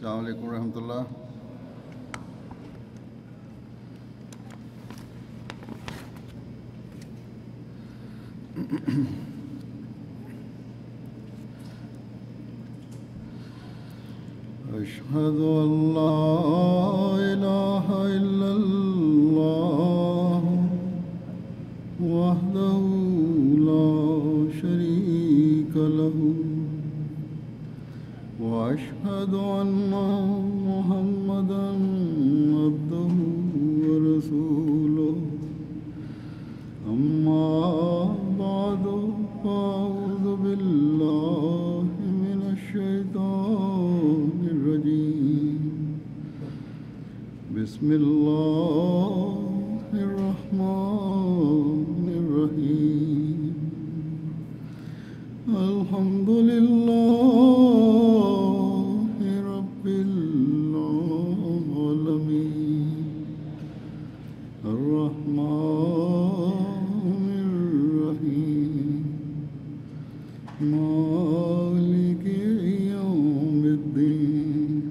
السلام علیکم ورحمۃ اللہ۔ اشہد ان لا الہ الا اللہ وحدہ لا شریک لہ واشہد ان محمدا عبدہ ورسولہ اما بعد فاعوذ باللہ من الشیطان الرجیم بسم اللہ الرحمن الرحیم الحمد للہ رب العالمین الرحمن الرحیم مالک یوم الدین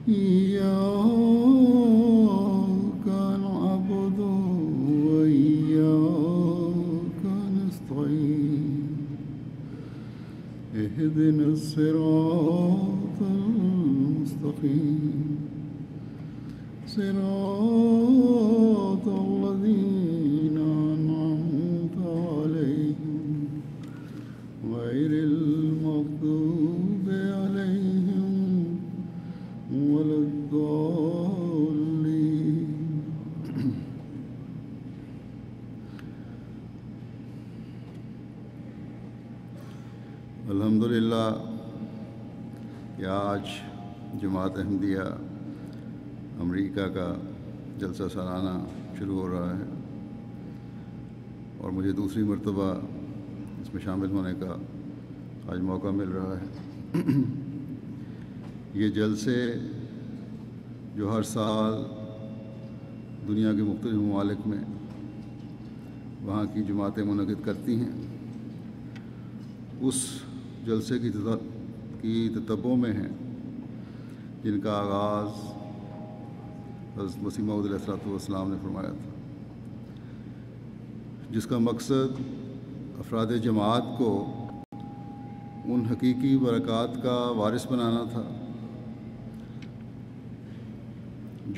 إياك نعبد وإياك نستعين اهدنا الصراط المستقيم صراط الذين أنعمت عليهم غير المغضوب عليهم ولا الضالين۔ الحمدللہ کہ آج جماعت احمدیہ امریکہ کا جلسہ سالانہ شروع ہو رہا ہے اور مجھے دوسری مرتبہ اس میں شامل ہونے کا آج موقع مل رہا ہے۔ یہ جلسے جو ہر سال دنیا کے مختلف ممالک میں وہاں کی جماعتیں منعقد کرتی ہیں، اس جلسے کی تتبع میں ہیں جن کا آغاز حضرت مسیح موعود علیہ السلام نے فرمایا تھا، جس کا مقصد افراد جماعت کو ان حقیقی برکات کا وارث بنانا تھا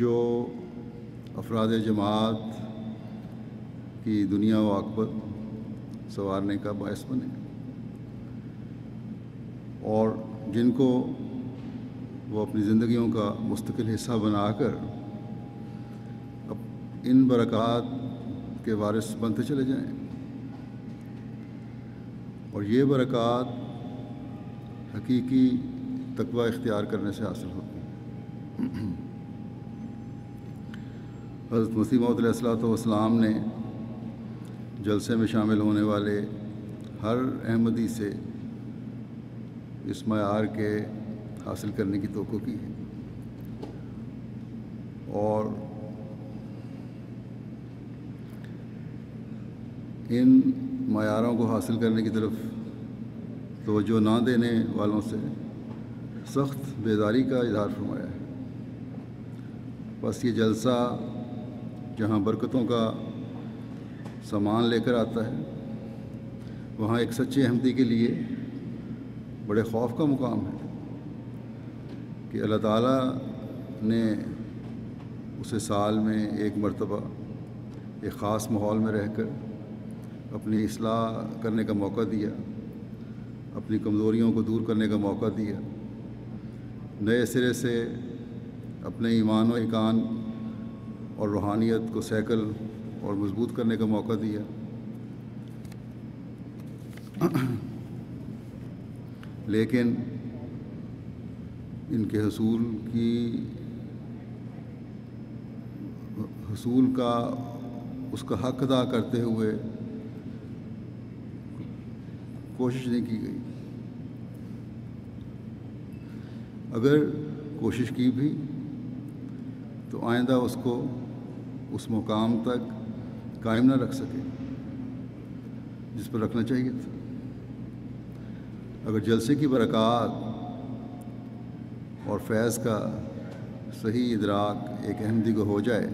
جو افراد جماعت کی دنیا و عاقبت سنوارنے کا باعث بنے، اور جن کو وہ اپنی زندگیوں کا مستقل حصہ بنا کر ان برکات کے وارث بنتے چلے جائیں، اور یہ برکات حقیقی تقوی اختیار کرنے سے حاصل ہوتی ہیں۔ حضرت مسیح موعود علیہ السلام نے جلسے میں شامل ہونے والے ہر احمدی سے اس معیار کے حاصل کرنے کی توقع کی ہے، اور ان معیاروں کو حاصل کرنے کی طرف توجہ نہ دینے والوں سے سخت بیداری کا اظہار فرمایا ہے۔ بس یہ جلسہ جہاں برکتوں کا سامان لے کر آتا ہے، وہاں ایک سچے احمدی کے لیے بڑے خوف کا مقام ہے کہ اللہ تعالیٰ نے اسے سال میں ایک مرتبہ ایک خاص ماحول میں رہ کر اپنی اصلاح کرنے کا موقع دیا، اپنی کمزوریوں کو دور کرنے کا موقع دیا، نئے سرے سے اپنے ایمان و ایقان اور روحانیت کو سیکل اور مضبوط کرنے کا موقع دیا۔ لیکن ان کے حصول کا اس کا حق ادا کرتے ہوئے کوشش نہیں کی گئی۔ اگر کوشش کی بھی تو آئندہ اس کو اس مقام تک قائم نہ رکھ سکے جس پر رکھنا چاہیے تھا۔ اگر جلسے کی برکات اور فیض کا صحیح ادراک ایک احمدی کو ہو جائے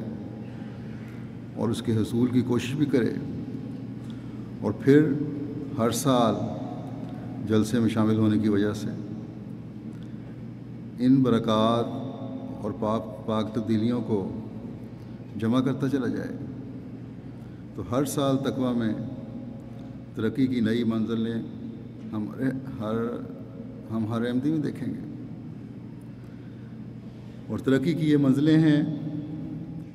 اور اس کے حصول کی کوشش بھی کرے، اور پھر ہر سال جلسے میں شامل ہونے کی وجہ سے ان برکات اور پاک تبدیلیوں کو جمع کرتا چلا جائے، تو ہر سال تقویٰ میں ترقی کی نئی منزلیں ہم ہر احمدی میں دیکھیں گے۔ اور ترقی کی یہ منزلیں ہیں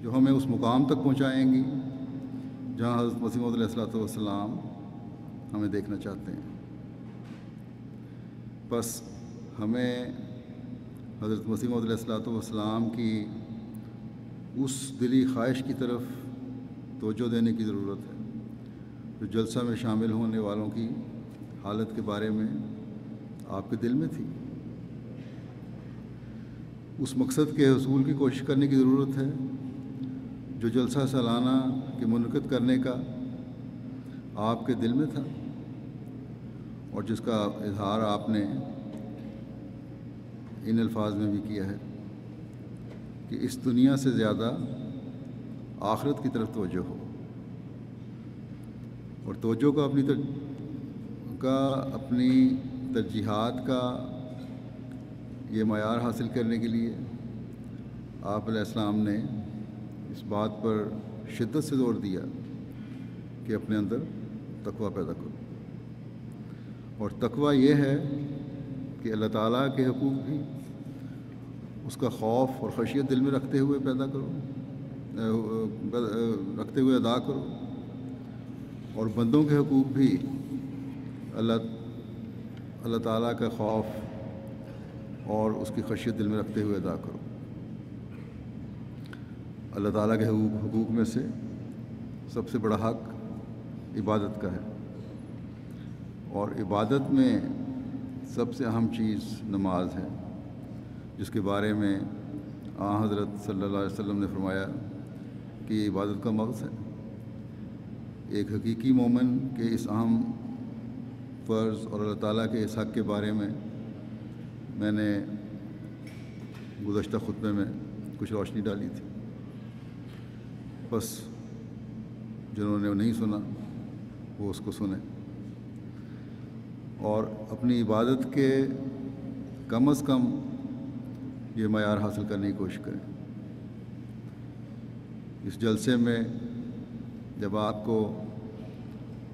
جو ہمیں اس مقام تک پہنچائیں گی جہاں حضرت مسیح موعود علیہ السلام ہمیں دیکھنا چاہتے ہیں۔ بس ہمیں حضرت مسیح موعود علیہ السلام کی اس دلی خواہش کی طرف توجہ دینے کی ضرورت ہے جو جلسہ میں شامل ہونے والوں کی حالت کے بارے میں آپ کے دل میں تھی۔ اس مقصد کے حصول کی کوشش کرنے کی ضرورت ہے جو جلسہ سالانہ کے منعقد کرنے کا آپ کے دل میں تھا، اور جس کا اظہار آپ نے ان الفاظ میں بھی کیا ہے کہ اس دنیا سے زیادہ آخرت کی طرف توجہ ہو، اور توجہ کو اپنی ترجیحات کا یہ معیار حاصل کرنے کے لیے آپ علیہ السلام نے اس بات پر شدت سے زور دیا کہ اپنے اندر تقویٰ پیدا کرو، اور تقویٰ یہ ہے کہ اللہ تعالیٰ کے حقوق بھی اس کا خوف اور خشیت دل میں رکھتے ہوئے ادا کرو، اور بندوں کے حقوق بھی اللہ تعالیٰ کا خوف اور اس کی خشیت دل میں رکھتے ہوئے ادا کرو۔ اللہ تعالیٰ کے حقوق میں سے سب سے بڑا حق عبادت کا ہے، اور عبادت میں سب سے اہم چیز نماز ہے، جس کے بارے میں حضرت صلی اللہ علیہ وسلم نے فرمایا کہ یہ عبادت کا مغز ہے۔ ایک حقیقی مومن کے اس اہم فرض اور اللہ تعالیٰ کے اس حق کے بارے میں نے گزشتہ خطبے میں کچھ روشنی ڈالی تھی، بس جنہوں نے نہیں سنا وہ اس کو سنیں، اور اپنی عبادت کے کم از کم یہ معیار حاصل کرنے کی کوشش کریں۔ اس جلسے میں جب آپ کو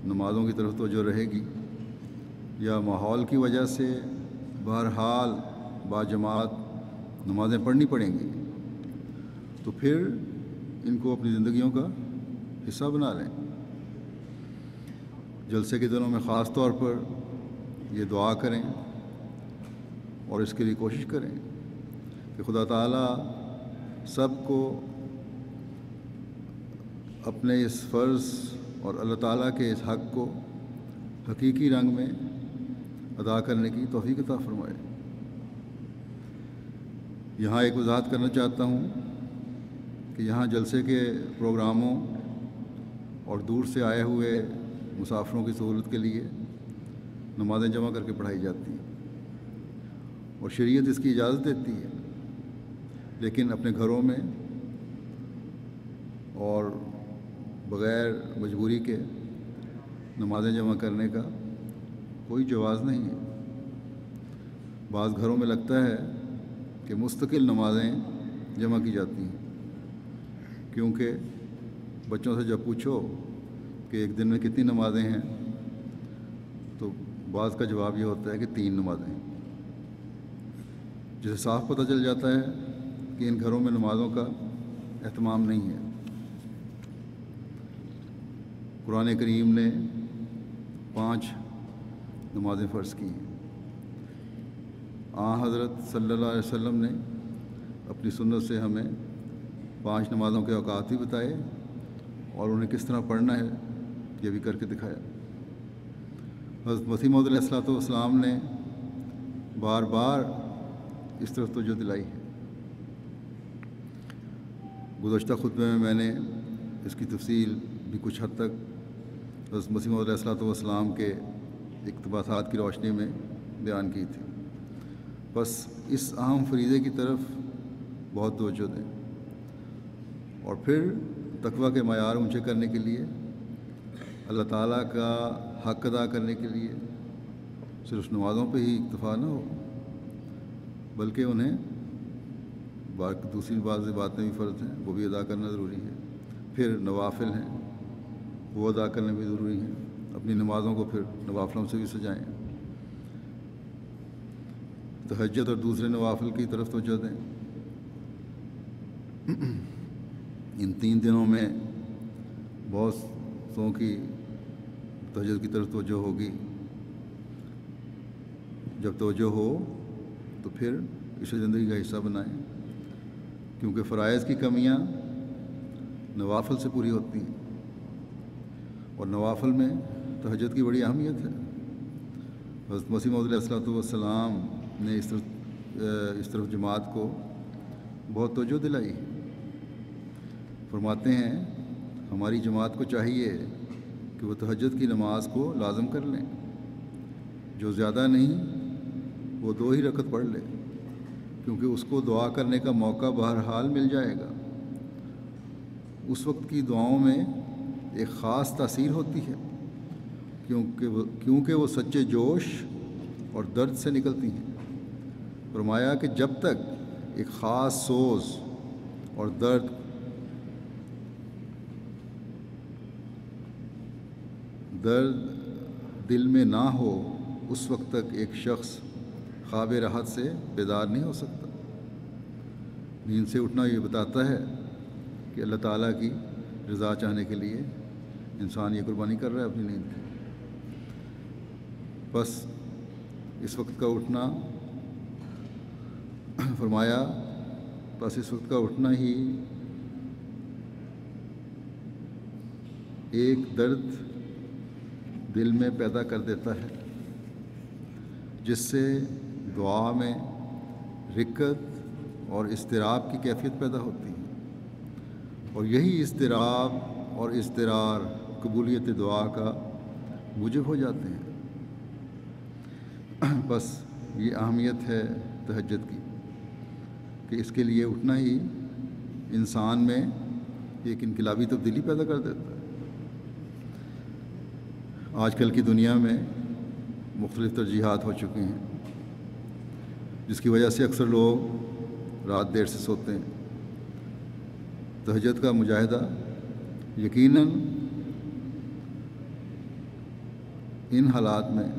نمازوں کی طرف توجہ رہے گی یا ماحول کی وجہ سے بہرحال باجماعت نمازیں پڑھنی پڑیں گی، تو پھر ان کو اپنی زندگیوں کا حصہ بنا لیں۔ جلسے کے دنوں میں خاص طور پر یہ دعا کریں اور اس کے لیے کوشش کریں کہ خدا تعالیٰ سب کو اپنے اس فرض اور اللہ تعالیٰ کے اس حق کو حقیقی رنگ میں ادا کرنے کی توفیق عطا فرمائے۔ یہاں ایک وضاحت کرنا چاہتا ہوں کہ یہاں جلسے کے پروگراموں اور دور سے آئے ہوئے مسافروں کی سہولت کے لیے نمازیں جمع کر کے پڑھائی جاتی ہیں، اور شریعت اس کی اجازت دیتی ہے، لیکن اپنے گھروں میں اور بغیر مجبوری کے نمازیں جمع کرنے کا کوئی جواز نہیں ہے۔ بعض گھروں میں لگتا ہے کہ مستقل نمازیں جمع کی جاتی ہیں، کیونکہ بچوں سے جب پوچھو کہ ایک دن میں کتنی نمازیں ہیں تو بعض کا جواب یہ ہوتا ہے کہ 3 نمازیں ہیں، جسے صاف پتہ چل جاتا ہے کہ ان گھروں میں نمازوں کا اہتمام نہیں ہے۔ قرآن کریم نے 5 نمازیں فرض کی ہیں۔ حضرت صلی اللہ علیہ وسلم نے اپنی سنت سے ہمیں 5 نمازوں کے اوقات بھی بتائے اور انہیں کس طرح پڑھنا ہے یہ بھی کر کے دکھایا۔ حضرت مسیح موعود علیہ السلام نے بار بار اس طرف توجہ دلائی ہے۔ گزشتہ خطبے میں نے اس کی تفصیل بھی کچھ حد تک حضرت مسیح موعود علیہ السلام کے اقتباسات کی روشنی میں بیان کی تھی۔ بس اس اہم فریضے کی طرف بہت توجہ دیں، اور پھر تقویٰ کے معیار اونچے کرنے کے لیے، اللہ تعالیٰ کا حق ادا کرنے کے لیے صرف نمازوں پہ ہی اکتفا نہ ہو، بلکہ انہیں دوسری بعض باتیں بھی فرض ہیں، وہ بھی ادا کرنا ضروری ہے۔ پھر نوافل ہیں، وہ ادا کرنے بھی ضروری ہیں۔ اپنی نمازوں کو پھر نوافلوں سے بھی سجائیں، تہجد اور دوسرے نوافل کی طرف توجہ دیں۔ ان 3 دنوں میں بہت سو کی تہجد کی طرف توجہ ہوگی۔ جب توجہ ہو تو پھر اسے زندگی کا حصہ بنائیں، کیونکہ فرائض کی کمیاں نوافل سے پوری ہوتی ہیں، اور نوافل میں تہجد کی بڑی اہمیت ہے۔ حضرت مسیح موعود علیہ الصلوۃ والسلام نے اس طرف جماعت کو بہت توجہ دلائی ہے۔ فرماتے ہیں ہماری جماعت کو چاہیے کہ وہ تہجد کی نماز کو لازم کر لیں، جو زیادہ نہیں وہ 2 ہی رکعت پڑھ لے، کیونکہ اس کو دعا کرنے کا موقع بہرحال مل جائے گا۔ اس وقت کی دعاؤں میں ایک خاص تاثیر ہوتی ہے، کیونکہ وہ سچے جوش اور درد سے نکلتی ہیں۔ فرمایا کہ جب تک ایک خاص سوز اور درد دل میں نہ ہو، اس وقت تک ایک شخص خواب راحت سے بیدار نہیں ہو سکتا۔ نیند سے اٹھنا یہ بتاتا ہے کہ اللہ تعالیٰ کی رضا چاہنے کے لیے انسان یہ قربانی کر رہا ہے اپنی نیند کی۔ بس اس وقت کا اٹھنا، فرمایا بس اس وقت کا اٹھنا ہی ایک درد دل میں پیدا کر دیتا ہے، جس سے دعا میں رکت اور اضطراب کی کیفیت پیدا ہوتی ہے، اور یہی اضطراب اور اضطرار قبولیت دعا کا موجب ہو جاتے ہیں۔ بس یہ اہمیت ہے تہجد کی کہ اس کے لیے اٹھنا ہی انسان میں ایک انقلابی تبدیلی پیدا کر دیتا ہے۔ آج کل کی دنیا میں مختلف ترجیحات ہو چکی ہیں، جس کی وجہ سے اکثر لوگ رات دیر سے سوتے ہیں۔ تہجد کا مجاہدہ یقیناً ان حالات میں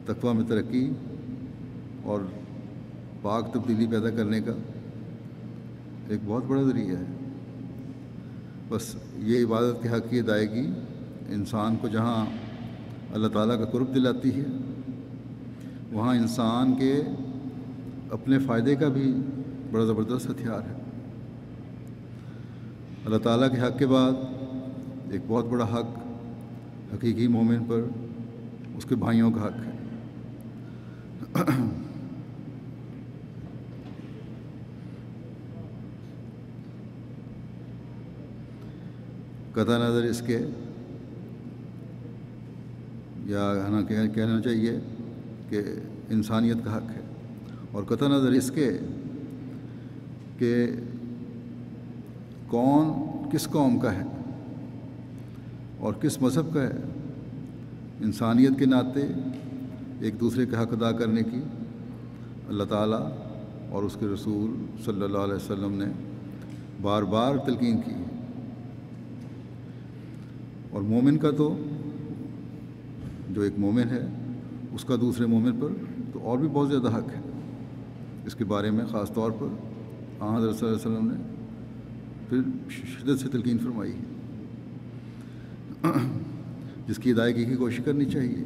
تقویٰ میں ترقی اور پاک تبدیلی پیدا کرنے کا ایک بہت بڑا ذریعہ ہے۔ بس یہ عبادت کے حق کی ادائیگی انسان کو جہاں اللہ تعالیٰ کا قرب دلاتی ہے، وہاں انسان کے اپنے فائدے کا بھی بڑا زبردست ہتھیار ہے۔ اللہ تعالیٰ کے حق کے بعد ایک بہت بڑا حق حقیقی مومن پر اس کے بھائیوں کا حق ہے۔ قطع نظر اس کے، یا کہنا چاہیے کہ انسانیت کا حق ہے، اور قطع نظر اس کے کہ کون کس قوم کا ہے اور کس مذہب کا ہے، انسانیت کے ناطے ایک دوسرے کا حق ادا کرنے کی اللہ تعالیٰ اور اس کے رسول صلی اللہ علیہ وسلم نے بار بار تلقین کی ہے۔ اور مومن کا تو جو ایک مومن ہے اس کا دوسرے مومن پر تو اور بھی بہت زیادہ حق ہے۔ اس کے بارے میں خاص طور پر حضرت صلی اللہ علیہ وسلم نے پھر شدت سے تلقین فرمائی ہے، جس کی ادائیگی کی کوشش کرنی چاہیے۔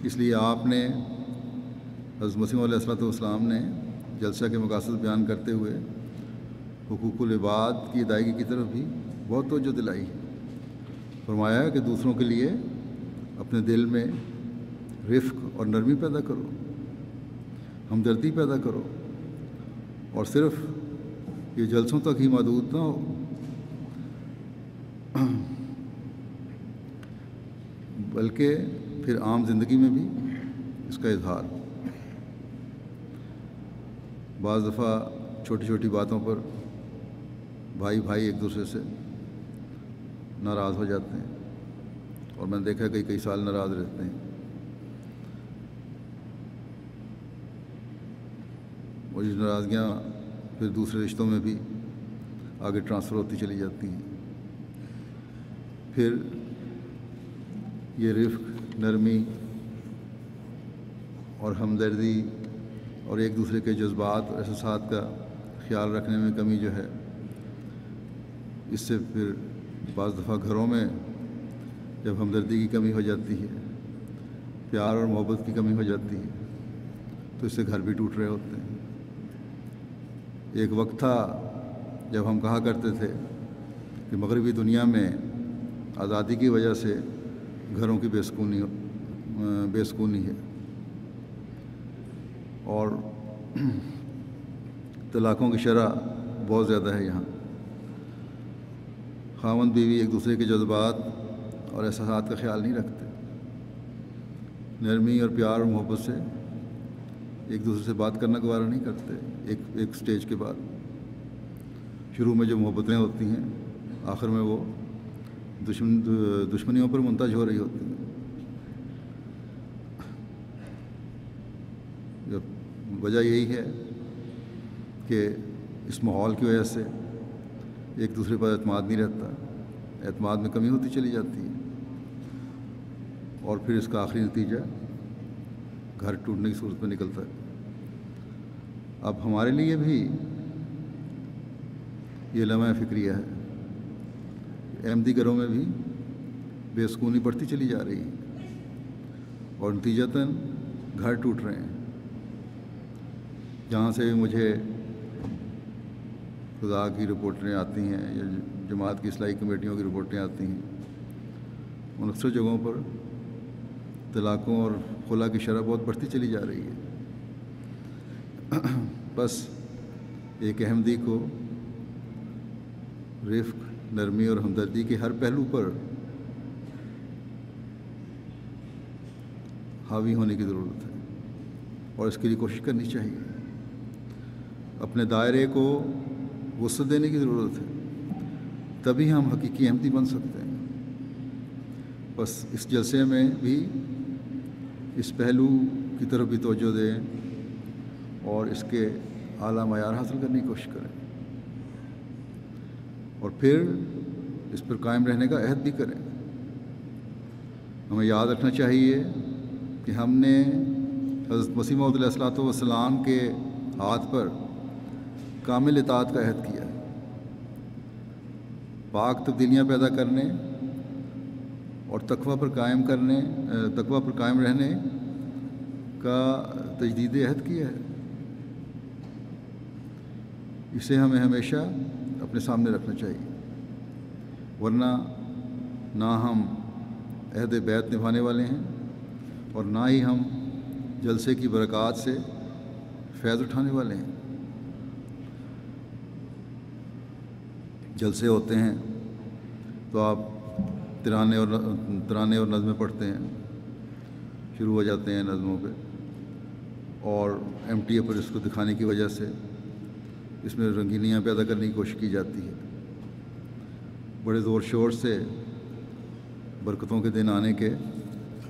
اس لیے آپ نے حضرت مسیح علیہ السلام نے جلسہ کے مقاصد بیان کرتے ہوئے حقوق العباد کی ادائیگی کی طرف بھی بہت توجہ دلائی ہے۔ فرمایا کہ دوسروں کے لیے اپنے دل میں رفق اور نرمی پیدا کرو، ہمدردی پیدا کرو، اور صرف یہ جلسوں تک ہی محدود نہ ہو، بلکہ پھر عام زندگی میں بھی اس کا اظہار ہو۔ بعض دفعہ چھوٹی چھوٹی باتوں پر بھائی بھائی ایک دوسرے سے ناراض ہو جاتے ہیں، اور میں نے دیکھا کئی کئی سال ناراض رہتے ہیں، اور یہ ناراضگیاں پھر دوسرے رشتوں میں بھی آگے ٹرانسفر ہوتی چلی جاتی ہیں۔ پھر یہ رفق، نرمی اور ہمدردی اور ایک دوسرے کے جذبات اور احساسات کا خیال رکھنے میں کمی جو ہے، اس سے پھر بعض دفعہ گھروں میں جب ہمدردی کی کمی ہو جاتی ہے، پیار اور محبت کی کمی ہو جاتی ہے، تو اس سے گھر بھی ٹوٹ رہے ہوتے ہیں۔ ایک وقت تھا جب ہم کہا کرتے تھے کہ مغربی دنیا میں آزادی کی وجہ سے گھروں کی بے سکونی ہے، اور طلاقوں کی شرح بہت زیادہ ہے یہاں۔ خاوند بیوی ایک دوسرے کے جذبات اور احساسات کا خیال نہیں رکھتے، نرمی اور پیار اور محبت سے ایک دوسرے سے بات کرنا گوارا نہیں کرتے۔ ایک سٹیج کے بعد شروع میں جو محبتیں ہوتی ہیں، آخر میں وہ دشمنیوں پر منتج ہو رہی ہوتی ہیں۔ وجہ یہی ہے کہ اس ماحول کی وجہ سے ایک دوسرے پر اعتماد نہیں رہتا، اعتماد میں کمی ہوتی چلی جاتی ہے، اور پھر اس کا آخری نتیجہ گھر ٹوٹنے کی صورت میں نکلتا ہے۔ اب ہمارے لیے بھی یہ لمحہ فکریہ ہے، احمدی گھروں میں بھی بے سکونی بڑھتی چلی جا رہی ہے، اور نتیجتاً گھر ٹوٹ رہے ہیں۔ جہاں سے مجھے خدا کی رپورٹیں آتی ہیں یا جماعت کی اصلاحی کمیٹیوں کی رپورٹیں آتی ہیں، ان اکثر جگہوں پر طلاقوں اور خلا کی شرح بہت بڑھتی چلی جا رہی ہے۔ بس ایک احمدی کو رفق، نرمی اور ہمدردی کے ہر پہلو پر حاوی ہونے کی ضرورت ہے، اور اس کے لیے کوشش کرنی چاہیے۔ اپنے دائرے کو وسعت دینے کی ضرورت ہے، تبھی ہم حقیقی احمدی بن سکتے ہیں۔ بس اس جلسے میں بھی اس پہلو کی طرف بھی توجہ دیں اور اس کے اعلیٰ معیار حاصل کرنے کی کوشش کریں، اور پھر اس پر قائم رہنے کا عہد بھی کریں۔ ہمیں یاد رکھنا چاہیے کہ ہم نے حضرت مسیح موعود علیہ الصلوۃ والسلام کے ہاتھ پر کامل اطاعت کا عہد کیا ہے۔ پاک تبدیلیاں پیدا کرنے اور تقویٰ پر قائم رہنے کا تجدید عہد کیا ہے۔ اسے ہمیں ہمیشہ اپنے سامنے رکھنا چاہیے، ورنہ نہ ہم عہد بیعت نبھانے والے ہیں، اور نہ ہی ہم جلسے کی برکات سے فیض اٹھانے والے ہیں۔ جلسے ہوتے ہیں تو آپ ترانے اور نظمیں پڑھتے ہیں، شروع ہو جاتے ہیں نظموں پہ، اور ایم ٹی اے پر اس کو دکھانے کی وجہ سے اس میں رنگینیاں پیدا کرنے کی کوشش کی جاتی ہے۔ بڑے زور شور سے برکتوں کے دن آنے کے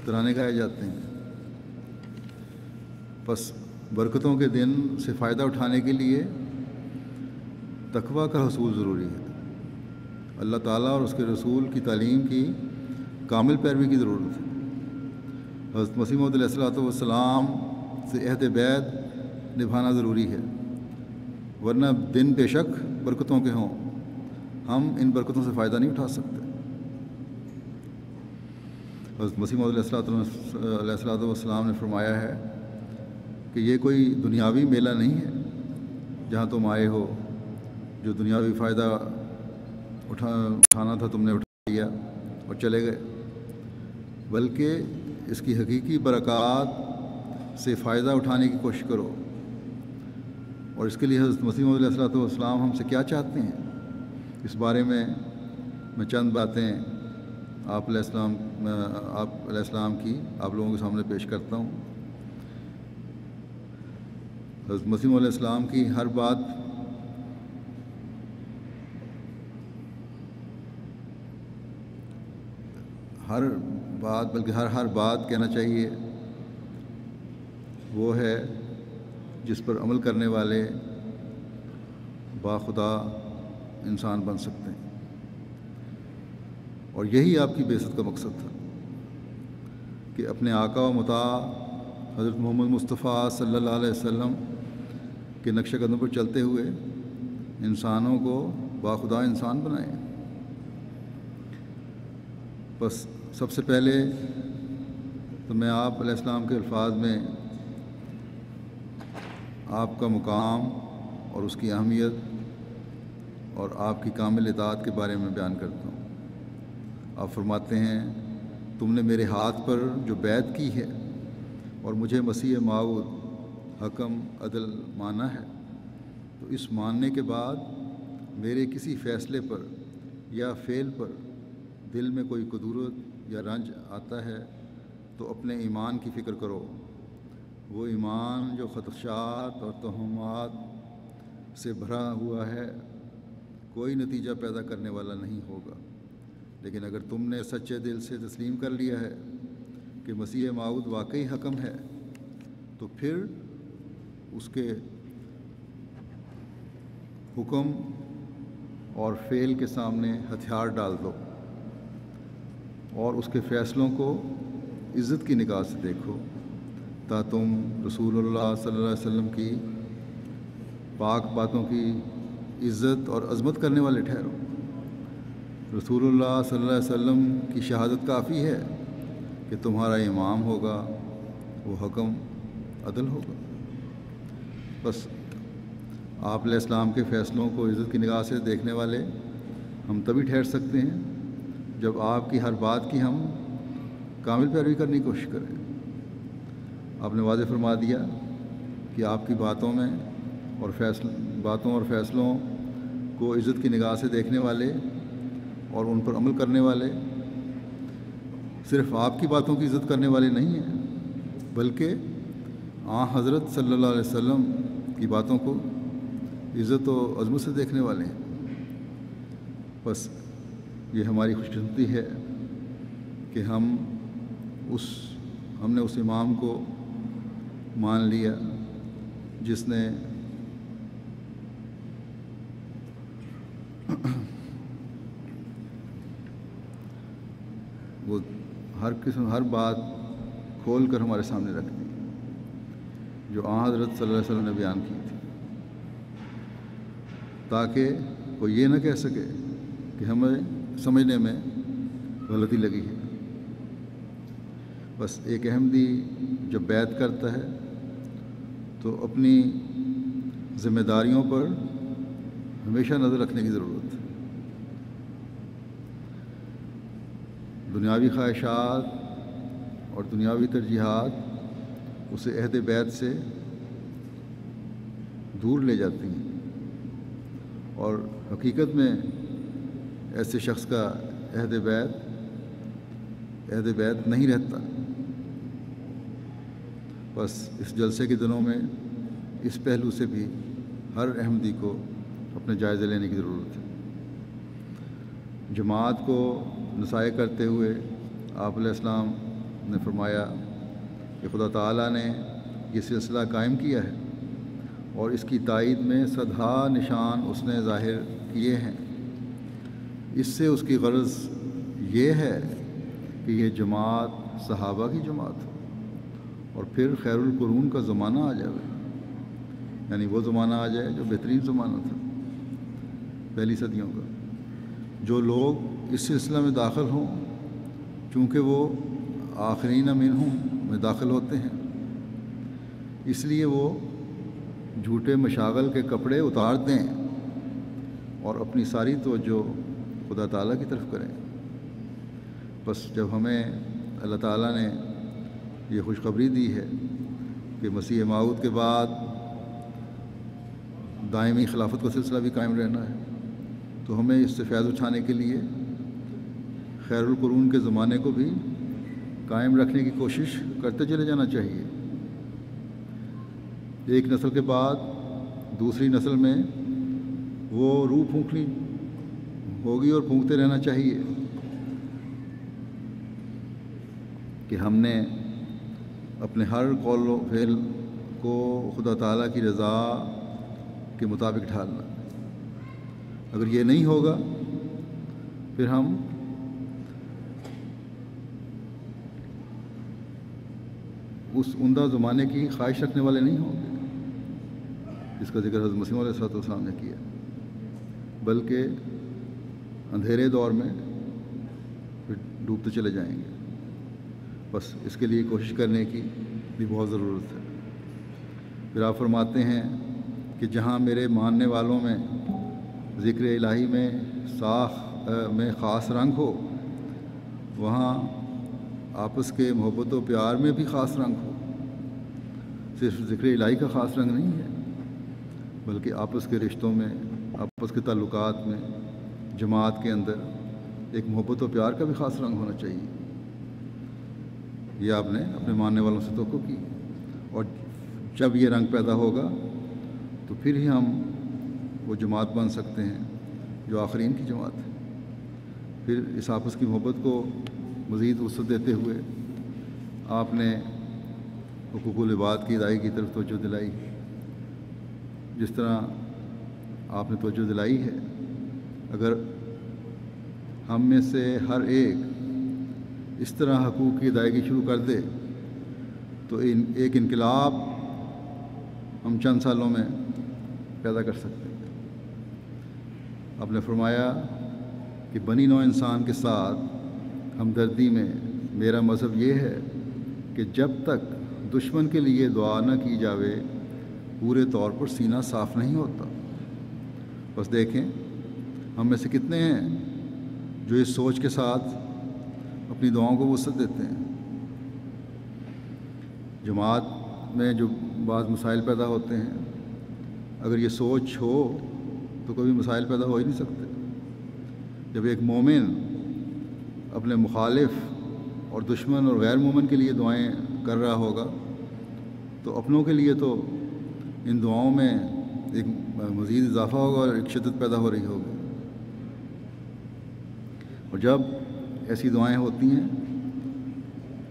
ترانے گائے جاتے ہیں۔ بس برکتوں کے دن سے فائدہ اٹھانے کے لیے تقویٰ کا حصول ضروری ہے۔ اللہ تعالیٰ اور اس کے رسول کی تعلیم کی کامل پیروی کی ضرورت ہے۔ حضرت مسیح موعود علیہ الصلوۃ والسلام سے عہد بیعت نبھانا ضروری ہے، ورنہ دن بے شک برکتوں کے ہوں، ہم ان برکتوں سے فائدہ نہیں اٹھا سکتے۔ حضرت مسیح موعود علیہ الصلوۃ والسلام نے فرمایا ہے کہ یہ کوئی دنیاوی میلہ نہیں ہے جہاں تم آئے ہو، جو دنیاوی فائدہ اٹھانا تھا تم نے اٹھا لیا اور چلے گئے، بلکہ اس کی حقیقی برکات سے فائدہ اٹھانے کی کوشش کرو۔ اور اس کے لیے حضرت مسیح موعود علیہ الصلوۃ والسلام ہم سے کیا چاہتے ہیں، اس بارے میں چند باتیں آپ علیہ السلام کی آپ لوگوں کے سامنے پیش کرتا ہوں۔ حضرت مسیح علیہ السلام کی ہر بات بلکہ ہر بات کہنا چاہیے وہ ہے جس پر عمل کرنے والے باخدا انسان بن سکتے ہیں، اور یہی آپ کی بعثت کا مقصد تھا کہ اپنے آقا و مطاع حضرت محمد مصطفیٰ صلی اللہ علیہ وسلم کے نقش قدم پر چلتے ہوئے انسانوں کو باخدا انسان بنائیں۔ بس سب سے پہلے تو میں آپ علیہ السلام کے الفاظ میں آپ کا مقام اور اس کی اہمیت اور آپ کی کامل اطاعت کے بارے میں بیان کرتا ہوں۔ آپ فرماتے ہیں، تم نے میرے ہاتھ پر جو بیعت کی ہے اور مجھے مسیح موعود حکم عدل مانا ہے، تو اس ماننے کے بعد میرے کسی فیصلے پر یا فعل پر دل میں کوئی کدورت یا رنج آتا ہے تو اپنے ایمان کی فکر کرو۔ وہ ایمان جو خدشات اور توہمات سے بھرا ہوا ہے کوئی نتیجہ پیدا کرنے والا نہیں ہوگا، لیکن اگر تم نے سچے دل سے تسلیم کر لیا ہے کہ مسیح موعود واقعی حکم ہے تو پھر اس کے حکم اور فعل کے سامنے ہتھیار ڈال دو اور اس کے فیصلوں کو عزت کی نگاہ سے دیکھو، تا تم رسول اللہ صلی اللہ علیہ وسلم کی پاک باتوں کی عزت اور عظمت کرنے والے ٹھہرو۔ رسول اللہ صلی اللہ علیہ وسلم کی شہادت کافی ہے کہ تمہارا امام ہوگا، وہ حکم عدل ہوگا۔ بس آپ علیہ السلام کے فیصلوں کو عزت کی نگاہ سے دیکھنے والے ہم تبھی ٹھہر سکتے ہیں جب آپ کی ہر بات کی ہم کامل پیروی کرنے کی کوشش کریں۔ آپ نے واضح فرما دیا کہ آپ کی باتوں اور فیصلوں کو عزت کی نگاہ سے دیکھنے والے اور ان پر عمل کرنے والے صرف آپ کی باتوں کی عزت کرنے والے نہیں ہیں، بلکہ حضرت صلی اللہ علیہ وسلم کی باتوں کو عزت و عظمت سے دیکھنے والے ہیں۔ بس یہ ہماری خوش قسمتی ہے کہ ہم نے اس امام کو مان لیا جس نے وہ ہر بات کھول کر ہمارے سامنے رکھ دی جو حضرت صلی اللہ علیہ وسلم نے بیان کی تھی، تاکہ کوئی یہ نہ کہہ سکے کہ ہمیں سمجھنے میں غلطی لگی ہے۔ بس ایک احمدی جب بیعت کرتا ہے تو اپنی ذمہ داریوں پر ہمیشہ نظر رکھنے کی ضرورت ہے۔ دنیاوی خواہشات اور دنیاوی ترجیحات اسے عہد بیعت سے دور لے جاتی ہیں، اور حقیقت میں ایسے شخص کا عہد بیعت نہیں رہتا۔ بس اس جلسے کے دنوں میں اس پہلو سے بھی ہر احمدی کو اپنے جائزے لینے کی ضرورت ہے۔ جماعت کو نصائح کرتے ہوئے آپ علیہ السلام نے فرمایا کہ خدا تعالیٰ نے یہ سلسلہ قائم کیا ہے اور اس کی تائید میں صدہا نشان اس نے ظاہر کیے ہیں۔ اس سے اس کی غرض یہ ہے کہ یہ جماعت صحابہ کی جماعت ہو اور پھر خیر القرون کا زمانہ آ جائے، یعنی وہ زمانہ آ جائے جو بہترین زمانہ تھا پہلی صدیوں کا۔ جو لوگ اس سلسلہ میں داخل ہوں چونکہ وہ آخرین منہم میں داخل ہوتے ہیں، اس لیے وہ جھوٹے مشاغل کے کپڑے اتار دیں اور اپنی ساری توجہ خدا تعالیٰ کی طرف کریں۔ بس جب ہمیں اللہ تعالیٰ نے یہ خوشخبری دی ہے کہ مسیح موعود کے بعد دائمی خلافت کا سلسلہ بھی قائم رہنا ہے، تو ہمیں اس سے فیض اٹھانے کے لیے خیر القرون کے زمانے کو بھی قائم رکھنے کی کوشش کرتے چلے جانا چاہیے۔ ایک نسل کے بعد دوسری نسل میں وہ روح پھونکنی ہوگی اور پھونکتے رہنا چاہیے کہ ہم نے اپنے ہر قول و فعل کو خدا تعالیٰ کی رضا کے مطابق ڈھالنا۔ اگر یہ نہیں ہوگا پھر ہم اس عمدہ زمانے کی خواہش رکھنے والے نہیں ہوں گے جس کا ذکر حضرت مسیح علیہ السلام نے کیا، بلکہ اندھیرے دور میں پھر ڈوبتے چلے جائیں گے۔ بس اس کے لیے کوشش کرنے کی بھی بہت ضرورت ہے۔ پھر آپ فرماتے ہیں کہ جہاں میرے ماننے والوں میں ذکر الہی میں خاص رنگ ہو، وہاں آپس کے محبت و پیار میں بھی خاص رنگ ہو۔ صرف ذکر الہی کا خاص رنگ نہیں ہے، بلکہ آپس کے رشتوں میں، آپس کے تعلقات میں، جماعت کے اندر ایک محبت و پیار کا بھی خاص رنگ ہونا چاہیے۔ یہ آپ نے اپنے ماننے والوں سے توقع کی، اور جب یہ رنگ پیدا ہوگا تو پھر ہی ہم وہ جماعت بن سکتے ہیں جو آخرین کی جماعت ہے۔ پھر اس آپس کی محبت کو مزید وسعت دیتے ہوئے آپ نے حقوق العباد کی ادائیگی کی طرف توجہ دلائی، جس طرح آپ نے توجہ دلائی ہے۔ اگر ہم میں سے ہر ایک اس طرح حقوق کی ادائیگی شروع کر دے تو ایک انقلاب ہم چند سالوں میں پیدا کر سکتے ہیں۔ آپ نے فرمایا کہ بنی نوع انسان کے ساتھ ہمدردی میں میرا مذہب یہ ہے کہ جب تک دشمن کے لیے دعا نہ کی جاوے پورے طور پر سینہ صاف نہیں ہوتا۔ بس دیکھیں ہم میں سے کتنے ہیں جو اس سوچ کے ساتھ اپنی دعاؤں کو وسعت دیتے ہیں۔ جماعت میں جو بعض مسائل پیدا ہوتے ہیں، اگر یہ سوچ ہو تو کبھی مسائل پیدا ہو ہی نہیں سکتے۔ جب ایک مومن اپنے مخالف اور دشمن اور غیر مومن کے لیے دعائیں کر رہا ہوگا تو اپنوں کے لیے تو ان دعاؤں میں ایک مزید اضافہ ہوگا اور ایک شدت پیدا ہو رہی ہوگی۔ اور جب ایسی دعائیں ہوتی ہیں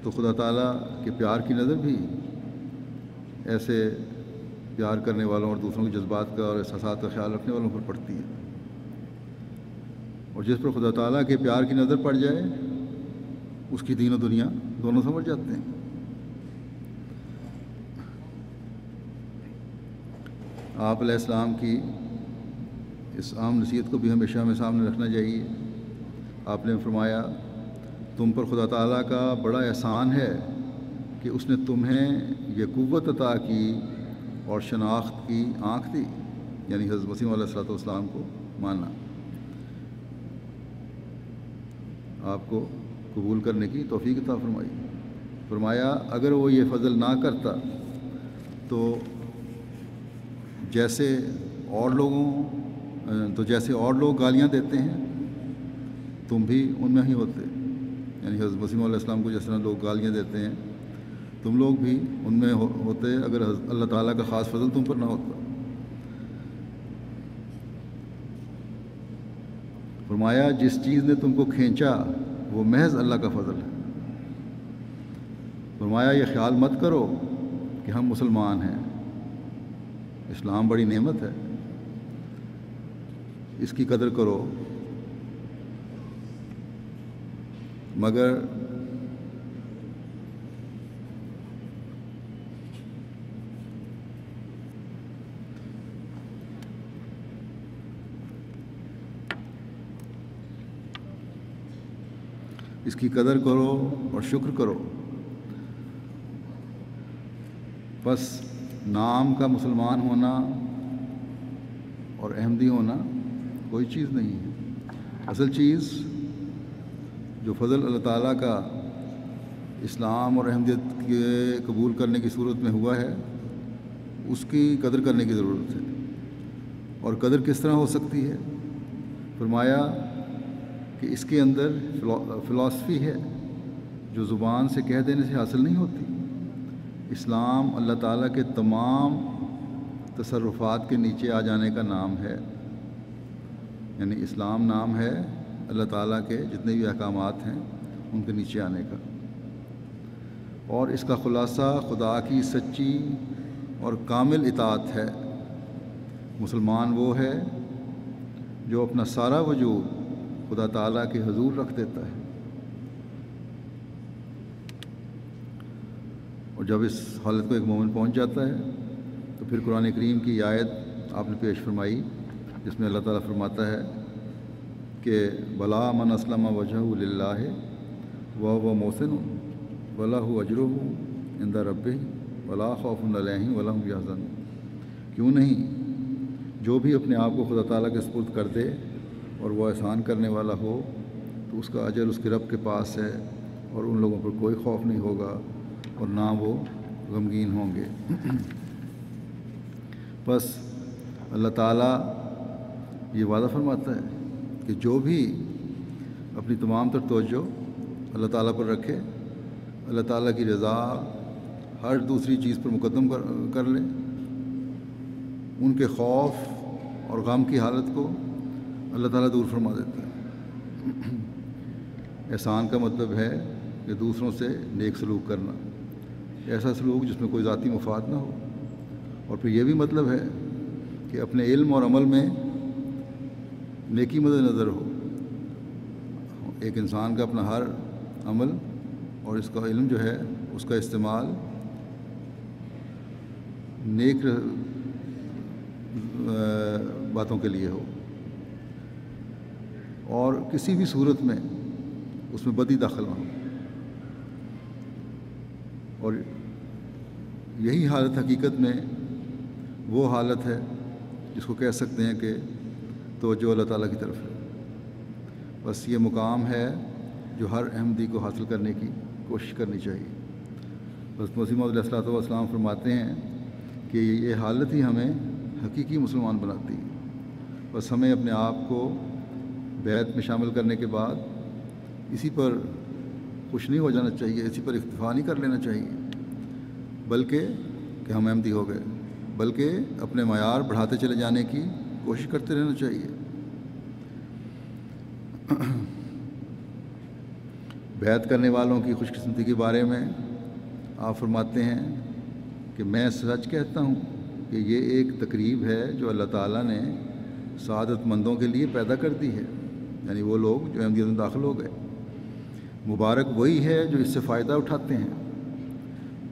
تو خدا تعالیٰ کے پیار کی نظر بھی ایسے پیار کرنے والوں اور دوسروں کے جذبات کا اور احساسات کا خیال رکھنے والوں پر پڑتی ہے، اور جس پر خدا تعالیٰ کے پیار کی نظر پڑ جائے اس کی دین و دنیا دونوں سمجھ جاتے ہیں۔ آپ علیہ السلام کی اس عام نصیحت کو بھی ہمیشہ ہمیں سامنے رکھنا چاہیے۔ آپ نے فرمایا تم پر خدا تعالیٰ کا بڑا احسان ہے کہ اس نے تمہیں یہ قوت عطا کی اور شناخت کی آنکھ دی، یعنی حضرت مسیح علیہ السلام کو ماننا، آپ کو قبول کرنے کی توفیق عطا فرمائی۔ فرمایا اگر وہ یہ فضل نہ کرتا تو جیسے اور لوگ گالیاں دیتے ہیں تم بھی ان میں ہی ہوتے، یعنی حضرت مسیح علیہ السلام کو جس طرح لوگ گالیاں دیتے ہیں تم لوگ بھی ان میں ہوتے اگر اللہ تعالیٰ کا خاص فضل تم پر نہ ہوتا۔ فرمایا جس چیز نے تم کو کھینچا وہ محض اللہ کا فضل ہے۔ فرمایا یہ خیال مت کرو کہ ہم مسلمان ہیں، اسلام بڑی نعمت ہے، اس کی قدر کرو، مگر اس کی قدر کرو اور شکر کرو۔ بس نام کا مسلمان ہونا اور احمدی ہونا کوئی چیز نہیں ہے، اصل چیز جو فضل اللہ تعالیٰ کا اسلام اور احمدیت کے قبول کرنے کی صورت میں ہوا ہے اس کی قدر کرنے کی ضرورت ہے۔ اور قدر کس طرح ہو سکتی ہے؟ فرمایا کہ اس کے اندر فلاسفی ہے جو زبان سے کہہ دینے سے حاصل نہیں ہوتی، اسلام اللہ تعالیٰ کے تمام تصرفات کے نیچے آ جانے کا نام ہے، یعنی اسلام نام ہے اللہ تعالیٰ کے جتنے بھی احکامات ہیں ان کے نیچے آنے کا، اور اس کا خلاصہ خدا کی سچی اور کامل اطاعت ہے۔ مسلمان وہ ہے جو اپنا سارا وجود خدا تعالیٰ کے حضور رکھ دیتا ہے، اور جب اس حالت کو ایک مومن پہنچ جاتا ہے تو پھر قرآن کریم کی آیت آپ نے پیش فرمائی جس میں اللہ تعالیٰ فرماتا ہے کہ بلا من اسلم وجہہ للہ وہو محسن ولہ اجرہ عند ربہ ولا خوف علیہم ولا هم یحزنون۔ کیوں نہیں، جو بھی اپنے آپ کو خدا تعالیٰ کے سپرد کر دے اور وہ احسان کرنے والا ہو تو اس کا اجر اس کے رب کے پاس ہے، اور ان لوگوں پر کوئی خوف نہیں ہوگا اور نہ وہ غمگین ہوں گے۔ بس اللہ تعالیٰ یہ وعدہ فرماتا ہے کہ جو بھی اپنی تمام تر توجہ اللہ تعالیٰ پر رکھے، اللہ تعالیٰ کی رضا ہر دوسری چیز پر مقدم کر لے، ان کے خوف اور غم کی حالت کو اللہ تعالیٰ دور فرما دیتا ہے۔ احسان کا مطلب ہے کہ دوسروں سے نیک سلوک کرنا، ایسا سلوک جس میں کوئی ذاتی مفاد نہ ہو، اور پھر یہ بھی مطلب ہے کہ اپنے علم اور عمل میں نیکی مد نظر ہو۔ ایک انسان کا اپنا ہر عمل اور اس کا علم جو ہے اس کا استعمال نیک باتوں کے لیے ہو، اور کسی بھی صورت میں اس میں بدی داخل نہ ہو، اور یہی حالت حقیقت میں وہ حالت ہے جس کو کہہ سکتے ہیں کہ توجہ اللہ تعالیٰ کی طرف ہے۔ بس یہ مقام ہے جو ہر احمدی کو حاصل کرنے کی کوشش کرنی چاہیے۔ بس مسیح موعود علیہ الصلوۃ والسلام فرماتے ہیں کہ یہ حالت ہی ہمیں حقیقی مسلمان بناتی ہے۔ بس ہمیں اپنے آپ کو بیعت میں شامل کرنے کے بعد اسی پر خوش نہیں ہو جانا چاہیے، اسی پر اکتفا نہیں کر لینا چاہیے، بلکہ کہ ہم احمدی ہو گئے، بلکہ اپنے معیار بڑھاتے چلے جانے کی کوشش کرتے رہنا چاہیے۔ بیعت کرنے والوں کی خوش قسمتی کے بارے میں آپ فرماتے ہیں کہ میں سچ کہتا ہوں کہ یہ ایک تقریب ہے جو اللہ تعالیٰ نے سعادت مندوں کے لیے پیدا کر دی ہے، یعنی وہ لوگ جو احمدیت میں داخل ہو گئے۔ مبارک وہی ہے جو اس سے فائدہ اٹھاتے ہیں۔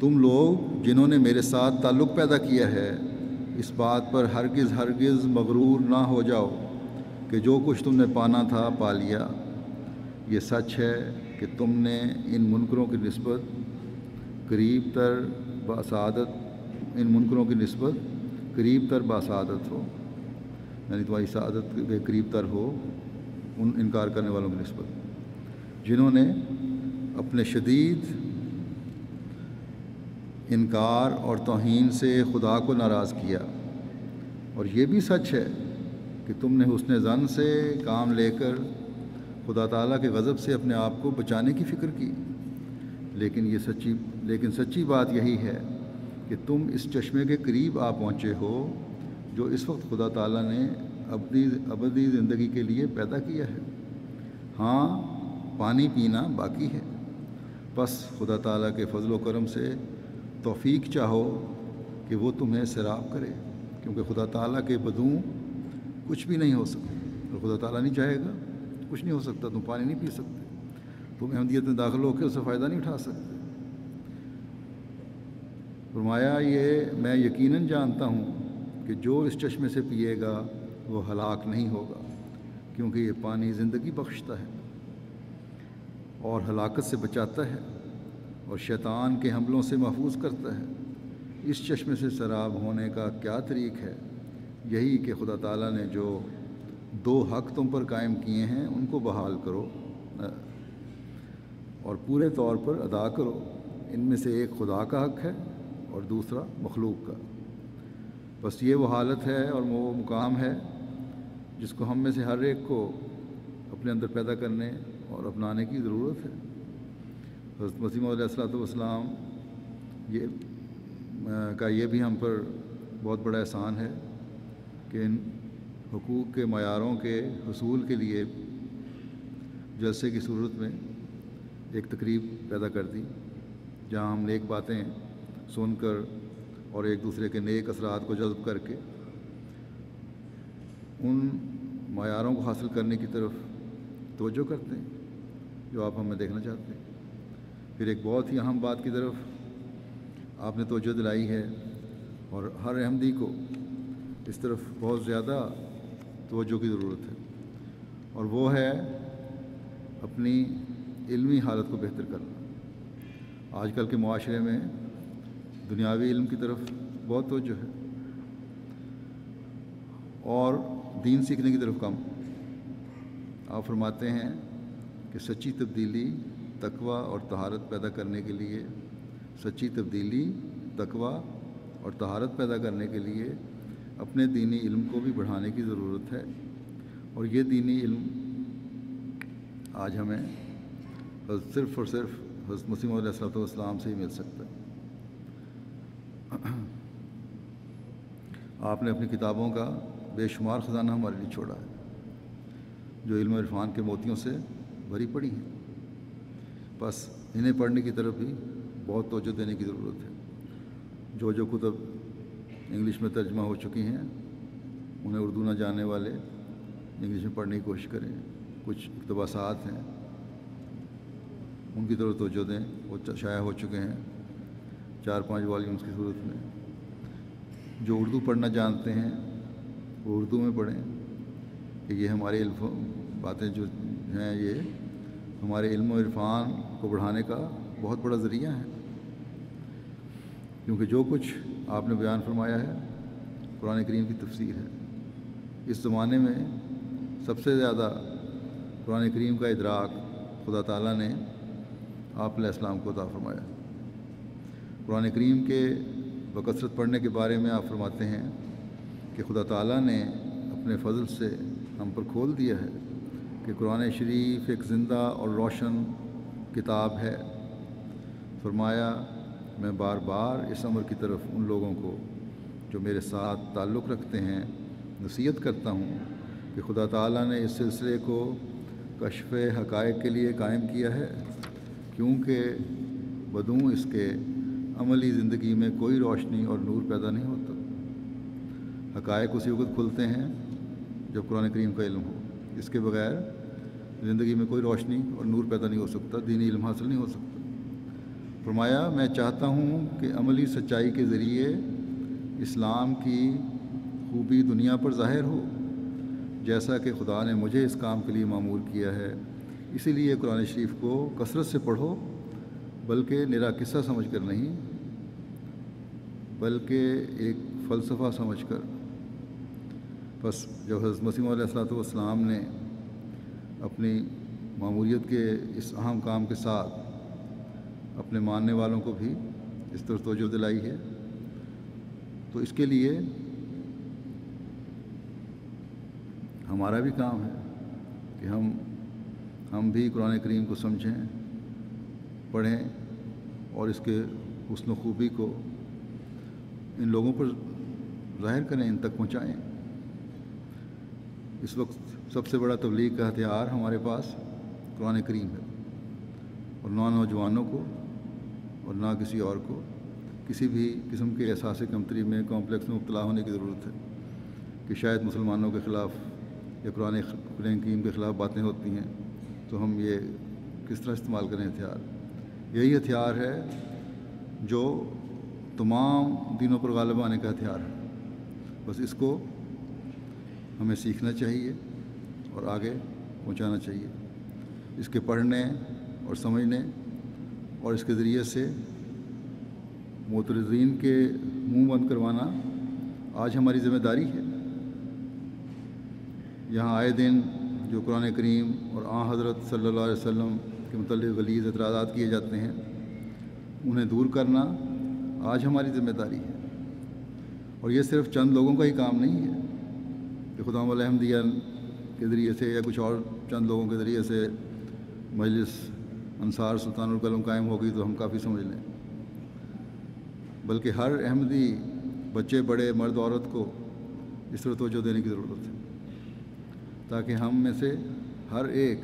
تم لوگ جنہوں نے میرے ساتھ تعلق پیدا کیا ہے، اس بات پر ہرگز مغرور نہ ہو جاؤ کہ جو کچھ تم نے پانا تھا پا لیا۔ یہ سچ ہے کہ تم نے ان منکروں کی نسبت قریب تر باسعادت ہو، یعنی تمہاری سعادت کے قریب تر ہو ان انکار کرنے والوں کی نسبت، جنہوں نے اپنے شدید انکار اور توہین سے خدا کو ناراض کیا۔ اور یہ بھی سچ ہے کہ تم نے حسن ظن سے کام لے کر خدا تعالیٰ کے غضب سے اپنے آپ کو بچانے کی فکر کی، لیکن سچی بات یہی ہے کہ تم اس چشمے کے قریب آ پہنچے ہو جو اس وقت خدا تعالیٰ نے ابدی زندگی کے لیے پیدا کیا ہے۔ ہاں، پانی پینا باقی ہے، بس خدا تعالیٰ کے فضل و کرم سے توفیق چاہو کہ وہ تمہیں سیراب کرے، کیونکہ خدا تعالیٰ کے بدوں کچھ بھی نہیں ہو سکتا۔ اور خدا تعالیٰ نہیں چاہے گا کچھ نہیں ہو سکتا۔ تم پانی نہیں پی سکتے، تم احمدیت میں داخل ہو کے اس سے فائدہ نہیں اٹھا سکتے۔ فرمایا یہ میں یقیناً جانتا ہوں کہ جو اس چشمے سے پیے گا وہ ہلاک نہیں ہوگا، کیونکہ یہ پانی زندگی بخشتا ہے اور ہلاکت سے بچاتا ہے اور شیطان کے حملوں سے محفوظ کرتا ہے۔ اس چشمے سے سیراب ہونے کا کیا طریق ہے؟ یہی کہ خدا تعالیٰ نے جو دو حق تم پر قائم کیے ہیں ان کو بحال کرو اور پورے طور پر ادا کرو۔ ان میں سے ایک خدا کا حق ہے اور دوسرا مخلوق کا۔ بس یہ وہ حالت ہے اور وہ مقام ہے جس کو ہم میں سے ہر ایک کو اپنے اندر پیدا کرنے اور اپنانے کی ضرورت ہے۔ حضرت مسیح موعود علیہ الصلوۃ والسلام یہ کا یہ بھی ہم پر بہت بڑا احسان ہے کہ ان حقوق کے معیاروں کے حصول کے لیے جلسے کی صورت میں ایک تقریب پیدا کر دی، جہاں ہم نیک باتیں سن کر اور ایک دوسرے کے نیک اثرات کو جذب کر کے ان معیاروں کو حاصل کرنے کی طرف توجہ کرتے ہیں جو آپ ہمیں دیکھنا چاہتے ہیں۔ پھر ایک بہت ہی اہم بات کی طرف آپ نے توجہ دلائی ہے، اور ہر احمدی کو اس طرف بہت زیادہ توجہ کی ضرورت ہے، اور وہ ہے اپنی علمی حالت کو بہتر کرنا۔ آج کل کے معاشرے میں دنیاوی علم کی طرف بہت توجہ ہے اور دین سیکھنے کی طرف کم۔ آپ فرماتے ہیں کہ سچی تبدیلی تقوی اور طہارت پیدا کرنے کے لیے اور طہارت پیدا کرنے کے لیے اپنے دینی علم کو بھی بڑھانے کی ضرورت ہے، اور یہ دینی علم آج ہمیں صرف اور صرف حضرت مسیح موعود علیہ السلام سے ہی مل سکتا ہے۔ آپ نے اپنی کتابوں کا بے شمار خزانہ ہمارے لیے چھوڑا ہے، جو علم و عرفان کے موتیوں سے بھری پڑی ہیں، بس انہیں پڑھنے کی طرف بھی بہت توجہ دینے کی ضرورت ہے۔ جو کتب انگلش میں ترجمہ ہو چکی ہیں انہیں اردو نہ جاننے والے انگلش میں پڑھنے کی کوشش کریں۔ کچھ اقتباسات ہیں ان کی طرف توجہ دیں، وہ شائع ہو چکے ہیں 4-5 والیومز کی صورت میں۔ جو اردو پڑھنا جانتے ہیں وہ اردو میں پڑھیں، کہ یہ ہمارے باتیں جو ہیں یہ ہمارے علم و عرفان کو بڑھانے کا بہت بڑا ذریعہ ہے، کیونکہ جو کچھ آپ نے بیان فرمایا ہے قرآن کریم کی تفسیر ہے۔ اس زمانے میں سب سے زیادہ قرآن کریم کا ادراک خدا تعالیٰ نے آپ علیہ السلام کو عطا فرمایا۔ قرآن کریم کے بکثرت پڑھنے کے بارے میں آپ فرماتے ہیں کہ خدا تعالیٰ نے اپنے فضل سے ہم پر کھول دیا ہے کہ قرآن شریف ایک زندہ اور روشن کتاب ہے۔ فرمایا میں بار بار اس امر کی طرف ان لوگوں کو جو میرے ساتھ تعلق رکھتے ہیں نصیحت کرتا ہوں کہ خدا تعالیٰ نے اس سلسلے کو کشف حقائق کے لیے قائم کیا ہے، کیونکہ بدوں اس کے عملی زندگی میں کوئی روشنی اور نور پیدا نہیں ہوتا۔ حقائق اسی وقت کھلتے ہیں جب قرآن کریم کا علم ہو، اس کے بغیر زندگی میں کوئی روشنی اور نور پیدا نہیں ہو سکتا، دینی علم حاصل نہیں ہو سکتا۔ فرمایا میں چاہتا ہوں کہ عملی سچائی کے ذریعے اسلام کی خوبی دنیا پر ظاہر ہو، جیسا کہ خدا نے مجھے اس کام کے لیے معمور کیا ہے۔ اسی لیے قرآن شریف کو کثرت سے پڑھو، بلکہ نرا قصہ سمجھ کر نہیں، بلکہ ایک فلسفہ سمجھ کر۔ بس جب حضرت مسیح موعود علیہ السلام نے اپنی ماموریت کے اس اہم کام کے ساتھ اپنے ماننے والوں کو بھی اس طرح توجہ دلائی ہے، تو اس کے لیے ہمارا بھی کام ہے کہ ہم بھی قرآن کریم کو سمجھیں، پڑھیں اور اس کے حسن و خوبی کو ان لوگوں پر ظاہر کریں، ان تک پہنچائیں۔ اس وقت سب سے بڑا تبلیغ کا ہتھیار ہمارے پاس قرآن کریم ہے، اور نہ نوجوانوں کو اور نہ کسی اور کو کسی بھی قسم کے احساس کمتری میں کمپلیکس میں مبتلا ہونے کی ضرورت ہے کہ شاید مسلمانوں کے خلاف یا قرآن کریم کے خلاف باتیں ہوتی ہیں تو ہم یہ کس طرح استعمال کریں ہتھیار۔ یہی ہتھیار ہے جو تمام دینوں پر غالب آنے کا ہتھیار ہے، بس اس کو ہمیں سیکھنا چاہیے اور آگے پہنچانا چاہیے۔ اس کے پڑھنے اور سمجھنے اور اس کے ذریعے سے معترضین کے منہ بند کروانا آج ہماری ذمہ داری ہے۔ یہاں آئے دن جو قرآن کریم اور حضرت صلی اللہ علیہ وسلم کے متعلق غلیظ اعتراضات کیے جاتے ہیں، انہیں دور کرنا آج ہماری ذمہ داری ہے۔ اور یہ صرف چند لوگوں کا ہی کام نہیں ہے کہ خدام الحمدیہ کے ذریعے سے یا کچھ اور چند لوگوں کے ذریعے سے مجلس انصار سلطان القلم قائم ہوگی تو ہم کافی سمجھ لیں، بلکہ ہر احمدی بچے بڑے مرد عورت کو اس طرح توجہ دینے کی ضرورت ہے تاکہ ہم میں سے ہر ایک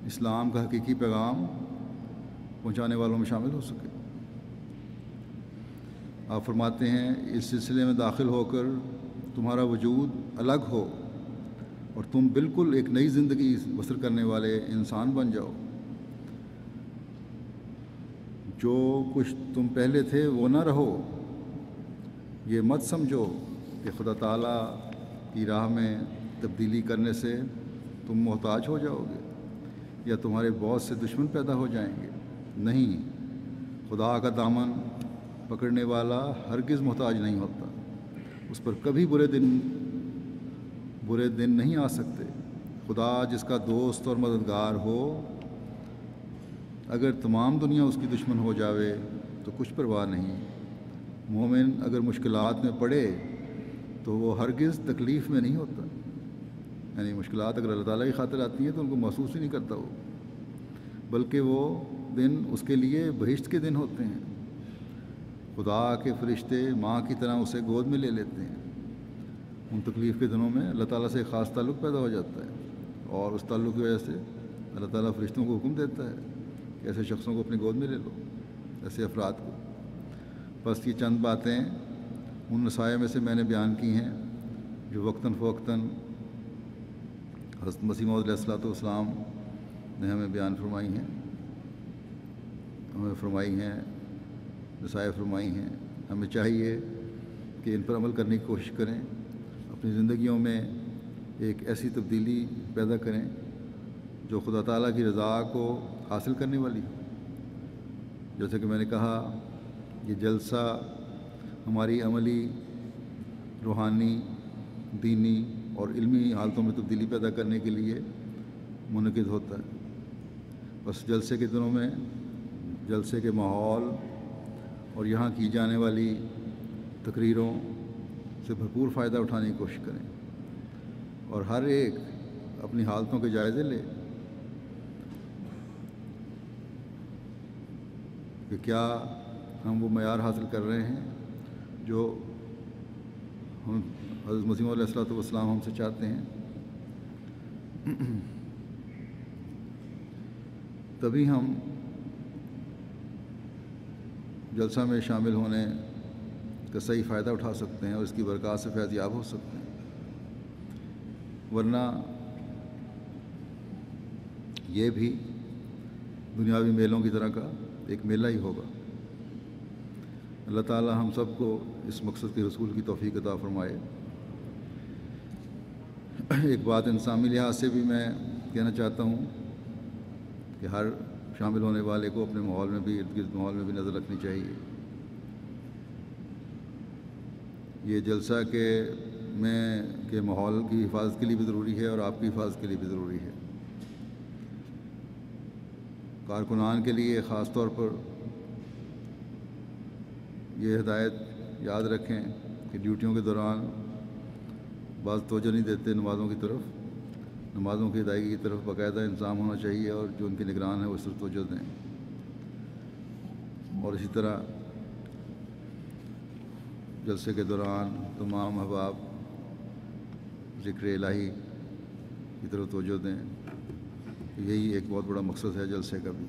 اسلام کا حقیقی پیغام پہنچانے والوں میں شامل ہو سکے۔ آپ فرماتے ہیں اس سلسلے میں داخل ہو کر تمہارا وجود الگ ہو اور تم بالکل ایک نئی زندگی بسر کرنے والے انسان بن جاؤ۔ جو کچھ تم پہلے تھے وہ نہ رہو۔ یہ مت سمجھو کہ خدا تعالیٰ کی راہ میں تبدیلی کرنے سے تم محتاج ہو جاؤ گے یا تمہارے بہت سے دشمن پیدا ہو جائیں گے۔ نہیں، خدا کا دامن پکڑنے والا ہرگز محتاج نہیں ہوتا، اس پر کبھی برے دن نہیں آ سکتے۔ خدا جس کا دوست اور مددگار ہو، اگر تمام دنیا اس کی دشمن ہو جاوے تو کچھ پرواہ نہیں۔ مومن اگر مشکلات میں پڑے تو وہ ہرگز تکلیف میں نہیں ہوتا، یعنی مشکلات اگر اللہ تعالیٰ کی خاطر آتی ہیں تو ان کو محسوس ہی نہیں کرتا وہ، بلکہ وہ دن اس کے لیے بہشت کے دن ہوتے ہیں۔ خدا کے فرشتے ماں کی طرح اسے گود میں لے لیتے ہیں۔ ان تکلیف کے دنوں میں اللہ تعالیٰ سے ایک خاص تعلق پیدا ہو جاتا ہے، اور اس تعلق کی وجہ سے اللہ تعالیٰ فرشتوں کو حکم دیتا ہے کہ ایسے شخصوں کو اپنی گود میں لے لو، ایسے افراد کو۔ بس یہ چند باتیں ان نصائح میں سے میں نے بیان کی ہیں جو وقتاً فوقتاً حضرت مسیح موعود علیہ الصلوۃ والسلام نے ہمیں بیان فرمائی ہیں، نصائح فرمائی ہیں۔ ہمیں چاہیے کہ ان پر عمل کرنے کی کوشش کریں، اپنی زندگیوں میں ایک ایسی تبدیلی پیدا کریں جو خدا تعالیٰ کی رضا کو حاصل کرنے والی ہو۔ جیسے کہ میں نے کہا، یہ جلسہ ہماری عملی، روحانی، دینی اور علمی حالتوں میں تبدیلی پیدا کرنے کے لیے منعقد ہوتا ہے۔ بس جلسے کے دنوں میں جلسے کے ماحول اور یہاں کی جانے والی تقریروں سے بھرپور فائدہ اٹھانے کی کوشش کریں، اور ہر ایک اپنی حالتوں کے جائزے لے کہ کیا ہم وہ معیار حاصل کر رہے ہیں جو ہم حضرت مسیح علیہ الصلوۃ والسلام ہم سے چاہتے ہیں۔ تبھی ہم جلسہ میں شامل ہونے کا صحیح فائدہ اٹھا سکتے ہیں اور اس کی برکات سے فیض یاب ہو سکتے ہیں، ورنہ یہ بھی دنیاوی میلوں کی طرح کا ایک میلہ ہی ہوگا۔ اللہ تعالی ہم سب کو اس مقصد کے حصول کی توفیق عطا فرمائے۔ ایک بات انسانی لحاظ سے بھی میں کہنا چاہتا ہوں کہ ہر شامل ہونے والے کو اپنے ماحول میں بھی، ارد گرد ماحول میں بھی نظر رکھنی چاہیے۔ یہ جلسہ کے ماحول کی حفاظت کے لیے بھی ضروری ہے اور آپ کی حفاظت کے لیے بھی ضروری ہے۔ کارکنان کے لیے خاص طور پر یہ ہدایت یاد رکھیں کہ ڈیوٹیوں کے دوران بعض توجہ نہیں دیتے نمازوں کی طرف، نمازوں کی ادائیگی کی طرف باقاعدہ انتظام ہونا چاہیے اور جو ان کے نگران ہیں وہ اس طرف توجہ دیں۔ اور اسی طرح جلسے کے دوران تمام احباب ذکر الہی کی طرف توجہ دیں، یہی ایک بہت بڑا مقصد ہے جلسے کا بھی۔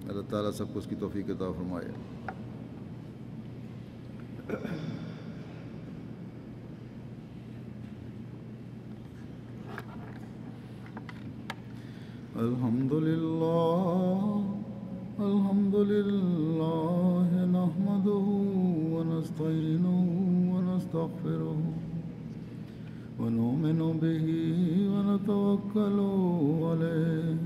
اللہ تعالیٰ سب کو اس کی توفیق عطا فرمائے۔ الحمد للہ نحمدہ ونستعینہ ونستغفرہ ونؤمن بہ ونتوکل علیہ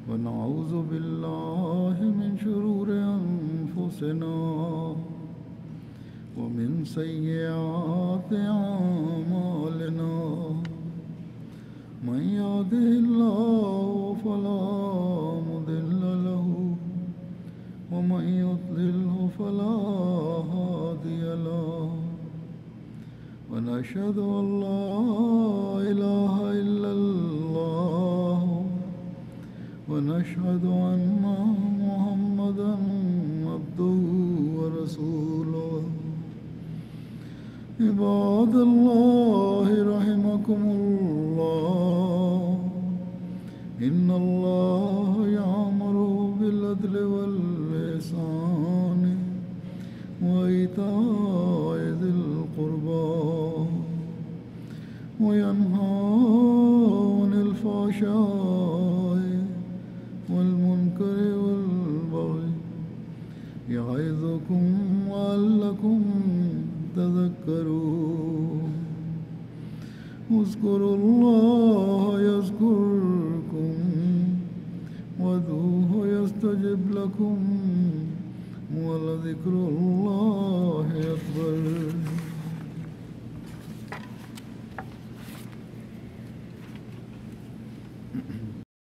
ونعوذ باللہ من شرور انفسنا ومن سیئات اعمالنا من يهده الله فلا مضل له ومن يضلله فلا هادي له ونشهد أن لا إله إلا الله ونشهد أن محمدا عبده ورسوله. عباد الله رحمكم الله، إن الله يأمر بالعدل والإحسان وإيتاء ذي القربى وينهى عن الفحشاء والمنكر والبغي يعظكم لعلكم تذكرون. اذكروا الله يذكركم وادعوه يستجب لكم ولذكر الله